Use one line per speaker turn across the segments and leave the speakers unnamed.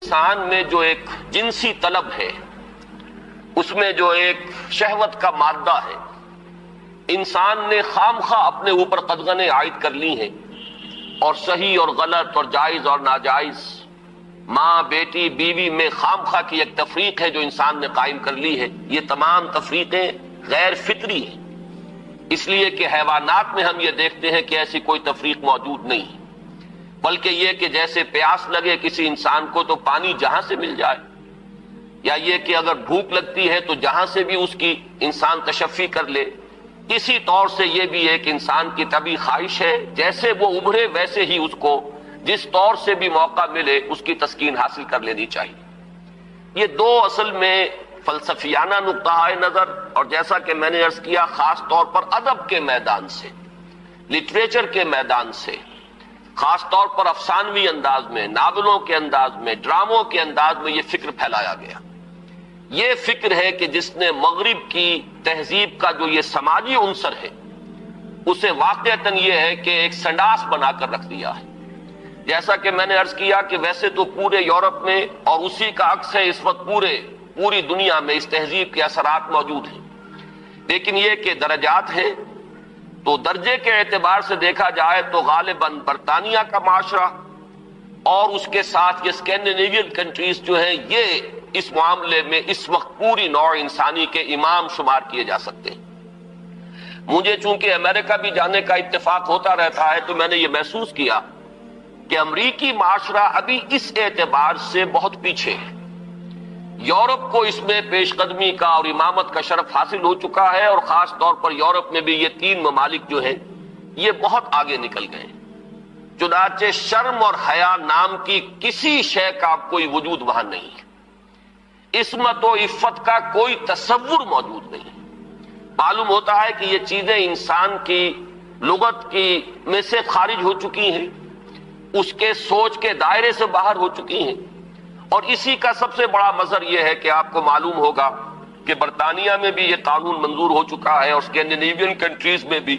انسان میں جو ایک جنسی طلب ہے، اس میں جو ایک شہوت کا مادہ ہے، انسان نے خامخواہ اپنے اوپر قدغنیں عائد کر لی ہیں، اور صحیح اور غلط اور جائز اور ناجائز، ماں بیٹی بیوی میں خامخواہ کی ایک تفریق ہے جو انسان نے قائم کر لی ہے۔ یہ تمام تفریقیں غیر فطری ہیں، اس لیے کہ حیوانات میں ہم یہ دیکھتے ہیں کہ ایسی کوئی تفریق موجود نہیں ہے، بلکہ یہ کہ جیسے پیاس لگے کسی انسان کو تو پانی جہاں سے مل جائے، یا یہ کہ اگر بھوک لگتی ہے تو جہاں سے بھی اس کی انسان تشفی کر لے، اسی طور سے یہ بھی ایک انسان کی طبعی خواہش ہے جیسے وہ ابھرے ویسے ہی اس کو جس طور سے بھی موقع ملے اس کی تسکین حاصل کر لینی چاہیے۔ یہ دو اصل میں فلسفیانہ نقطہ نظر، اور جیسا کہ میں نے عرض کیا خاص طور پر ادب کے میدان سے، لٹریچر کے میدان سے، خاص طور پر افسانوی انداز میں، ناولوں کے انداز میں، ڈراموں کے انداز میں یہ فکر پھیلایا گیا۔ یہ فکر ہے کہ جس نے مغرب کی تہذیب کا جو یہ سماجی عنصر ہے اسے واقعتاً یہ ہے کہ ایک سنڈاس بنا کر رکھ دیا ہے۔ جیسا کہ میں نے عرض کیا کہ ویسے تو پورے یورپ میں، اور اسی کا عکس ہے اس وقت پوری دنیا میں، اس تہذیب کے اثرات موجود ہیں، لیکن یہ کہ درجات ہیں۔ تو درجے کے اعتبار سے دیکھا جائے تو غالباً برطانیہ کا معاشرہ اور اس کے ساتھ یہ اسکینڈینیوین کنٹریز جو ہیں، یہ اس معاملے میں اس وقت پوری نوع انسانی کے امام شمار کیے جا سکتے ہیں۔ مجھے چونکہ امریکہ بھی جانے کا اتفاق ہوتا رہتا ہے تو میں نے یہ محسوس کیا کہ امریکی معاشرہ ابھی اس اعتبار سے بہت پیچھے ہے۔ یورپ کو اس میں پیش قدمی کا اور امامت کا شرف حاصل ہو چکا ہے، اور خاص طور پر یورپ میں بھی یہ تین ممالک جو ہیں یہ بہت آگے نکل گئے ہیں۔ چنانچہ شرم اور حیا نام کی کسی شے کا کوئی وجود وہاں نہیں ہے، عصمت و عفت کا کوئی تصور موجود نہیں ہے۔ معلوم ہوتا ہے کہ یہ چیزیں انسان کی لغت کی میں سے خارج ہو چکی ہیں، اس کے سوچ کے دائرے سے باہر ہو چکی ہیں۔ اور اسی کا سب سے بڑا مظہر یہ ہے کہ آپ کو معلوم ہوگا کہ برطانیہ میں بھی یہ قانون منظور ہو چکا ہے، اور اسکینڈینیوین کنٹریز میں بھی،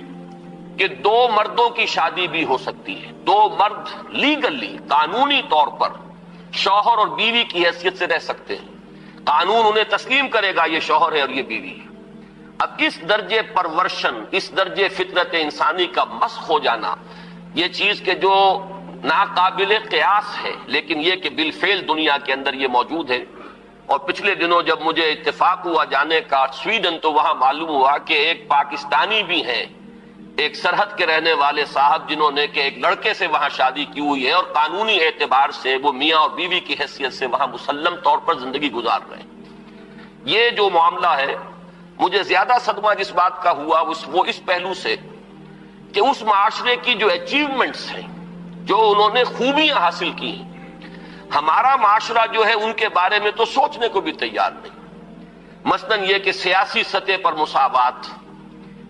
کہ دو مردوں کی شادی بھی ہو سکتی ہے۔ دو مرد لیگلی، قانونی طور پر شوہر اور بیوی کی حیثیت سے رہ سکتے ہیں، قانون انہیں تسلیم کرے گا یہ شوہر ہے اور یہ بیوی ہے۔ اب اس درجے پرورشن، اس درجے فطرت انسانی کا مسخ ہو جانا، یہ چیز کہ جو ناقابل قیاس ہے، لیکن یہ کہ بالفعل دنیا کے اندر یہ موجود ہے۔ اور پچھلے دنوں جب مجھے اتفاق ہوا جانے کا سویڈن، تو وہاں معلوم ہوا کہ ایک پاکستانی بھی ہیں، ایک سرحد کے رہنے والے صاحب، جنہوں نے کہ ایک لڑکے سے وہاں شادی کی ہوئی ہے، اور قانونی اعتبار سے وہ میاں اور بیوی کی حیثیت سے وہاں مسلم طور پر زندگی گزار رہے ہیں۔ یہ جو معاملہ ہے، مجھے زیادہ صدمہ جس بات کا ہوا وہ اس پہلو سے کہ اس معاشرے کی جو اچیومنٹس ہیں، جو انہوں نے خوبیاں حاصل کی ہیں، ہمارا معاشرہ جو ہے ان کے بارے میں تو سوچنے کو بھی تیار نہیں۔ مثلاً یہ کہ سیاسی سطح پر مساوات،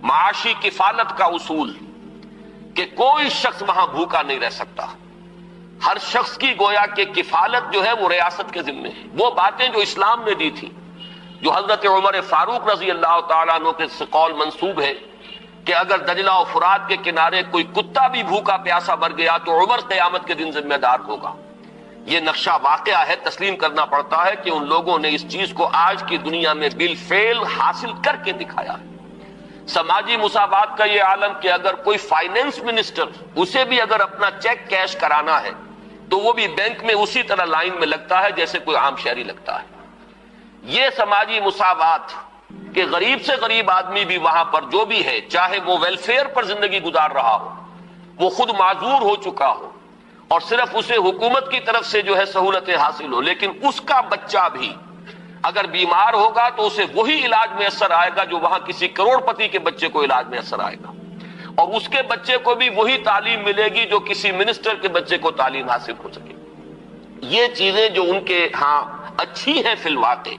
معاشی کفالت کا اصول، کہ کوئی شخص وہاں بھوکا نہیں رہ سکتا، ہر شخص کی گویا کہ کفالت جو ہے وہ ریاست کے ذمہ ہے۔ وہ باتیں جو اسلام نے دی تھی، جو حضرت عمر فاروق رضی اللہ تعالیٰ عنہ کے قول منسوب ہے کہ اگر دجلہ و فرات کے کنارے کوئی کتا بھی بھوکا پیاسا مر گیا تو عمر قیامت کے دن ذمہ دار ہوگا، یہ نقشہ واقعہ ہے، تسلیم کرنا پڑتا ہے کہ ان لوگوں نے اس چیز کو آج کی دنیا میں بالفعل حاصل کر کے دکھایا ہے۔ سماجی مساوات کا یہ عالم کہ اگر کوئی فائنینس منسٹر، اسے بھی اگر اپنا چیک کیش کرانا ہے تو وہ بھی بینک میں اسی طرح لائن میں لگتا ہے جیسے کوئی عام شہری لگتا ہے۔ یہ سماجی مساوات کہ غریب سے غریب آدمی بھی وہاں پر جو بھی ہے، چاہے وہ ویلفیئر پر زندگی گزار رہا ہو، وہ خود معذور ہو چکا ہو، اور صرف اسے حکومت کی طرف سے جو ہے سہولتیں حاصل ہو، لیکن اس کا بچہ بھی اگر بیمار ہوگا تو اسے وہی علاج میسر آئے گا جو وہاں کسی کروڑ پتی کے بچے کو علاج میسر آئے گا، اور اس کے بچے کو بھی وہی تعلیم ملے گی جو کسی منسٹر کے بچے کو تعلیم حاصل ہو سکے۔ یہ چیزیں جو ان کے ہاں اچھی ہیں فی الواقع،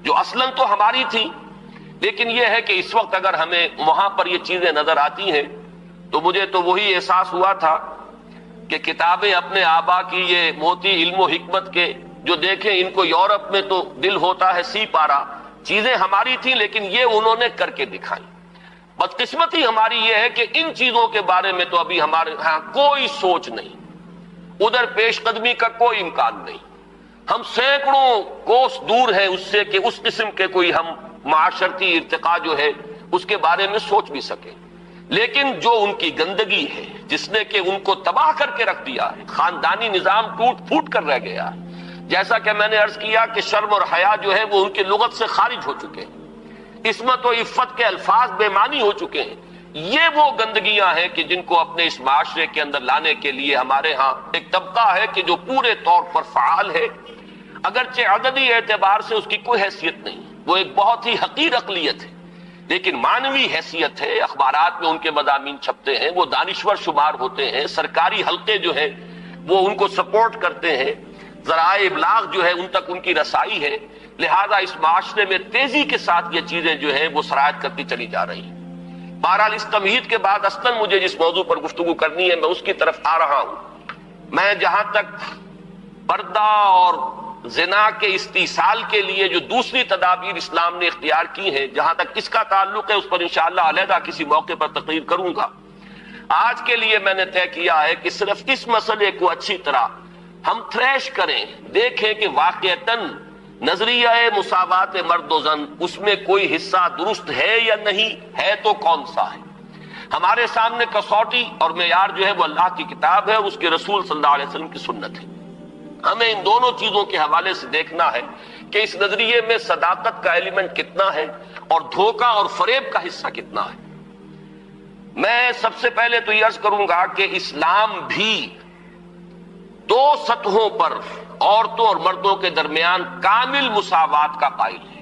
جو اصلاً تو ہماری تھی، لیکن یہ ہے کہ اس وقت اگر ہمیں وہاں پر یہ چیزیں نظر آتی ہیں تو مجھے تو وہی احساس ہوا تھا کہ کتابیں اپنے آبا کی یہ موتی علم و حکمت کے جو دیکھیں، ان کو یورپ میں تو دل ہوتا ہے سی پارا، چیزیں ہماری تھیں لیکن یہ انہوں نے کر کے دکھائی۔ بدقسمتی ہماری یہ ہے کہ ان چیزوں کے بارے میں تو ابھی ہمارے ہاں کوئی سوچ نہیں، ادھر پیش قدمی کا کوئی امکان نہیں۔ ہم ہم سینکڑوں کوس دور ہیں اس سے کہ اس قسم کے کوئی ہم معاشرتی ارتقاء جو ہے اس کے بارے میں سوچ بھی سکیں. لیکن جو ان کی گندگی ہے جس نے کہ ان کو تباہ کر کے رکھ دیا ہے، خاندانی نظام ٹوٹ پھوٹ کر رہ گیا ہے. جیسا کہ میں نے عرض کیا کہ شرم اور حیا جو ہے وہ ان کی لغت سے خارج ہو چکے ہیں، عصمت و عفت کے الفاظ بے معنی ہو چکے ہیں. یہ وہ گندگیاں ہیں کہ جن کو اپنے اس معاشرے کے اندر لانے کے لیے ہمارے ہاں ایک طبقہ ہے کہ جو پورے طور پر فعال ہے، اگرچہ عددی اعتبار سے اس کی کوئی حیثیت نہیں، وہ ایک بہت ہی حقیر اقلیت ہے، لیکن معنوی حیثیت ہے. اخبارات میں ان کے مضامین چھپتے ہیں، وہ دانشور شمار ہوتے ہیں، سرکاری حلقے جو ہے وہ ان کو سپورٹ کرتے ہیں، ذرائع ابلاغ جو ہے ان تک ان کی رسائی ہے. لہذا اس معاشرے میں تیزی کے ساتھ یہ چیزیں جو ہیں وہ سرایت کرتی چلی جا رہی ہیں. بہرحال اس تمہید کے بعد اصلاً مجھے جس موضوع پر گفتگو کرنی ہے میں اس کی طرف آ رہا ہوں. میں جہاں تک پردہ اور زنا کے استیصال کے لیے جو دوسری تدابیر اسلام نے اختیار کی ہیں، جہاں تک اس کا تعلق ہے اس پر انشاءاللہ علیحدہ کسی موقع پر تقریر کروں گا. آج کے لیے میں نے طے کیا ہے کہ صرف اس مسئلے کو اچھی طرح ہم تھریش کریں، دیکھیں کہ واقعتاً نظریہ مساوات مرد و زن اس میں کوئی حصہ درست ہے یا نہیں ہے، تو کون سا ہے. ہمارے سامنے کسوٹی اور معیار جو ہے وہ اللہ کی کتاب ہے اور اس کے رسول صلی اللہ علیہ وسلم کی سنت ہے. ہمیں ان دونوں چیزوں کے حوالے سے دیکھنا ہے کہ اس نظریے میں صداقت کا ایلیمنٹ کتنا ہے اور دھوکہ اور فریب کا حصہ کتنا ہے. میں سب سے پہلے تو یہ عرض کروں گا کہ اسلام بھی دو سطحوں پر عورتوں اور مردوں کے درمیان کامل مساوات کا قائل ہے،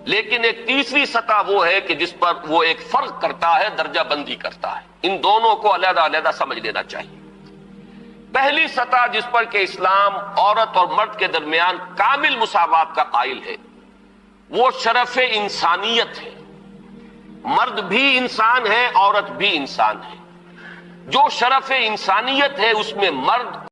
لیکن ایک تیسری سطح وہ ہے کہ جس پر وہ ایک فرق کرتا ہے، درجہ بندی کرتا ہے. ان دونوں کو علیحدہ علیحدہ سمجھ لینا چاہیے. پہلی سطح جس پر کہ اسلام عورت اور مرد کے درمیان کامل مساوات کا قائل ہے وہ شرف انسانیت ہے. مرد بھی انسان ہے، عورت بھی انسان ہے. جو شرف انسانیت ہے اس میں مرد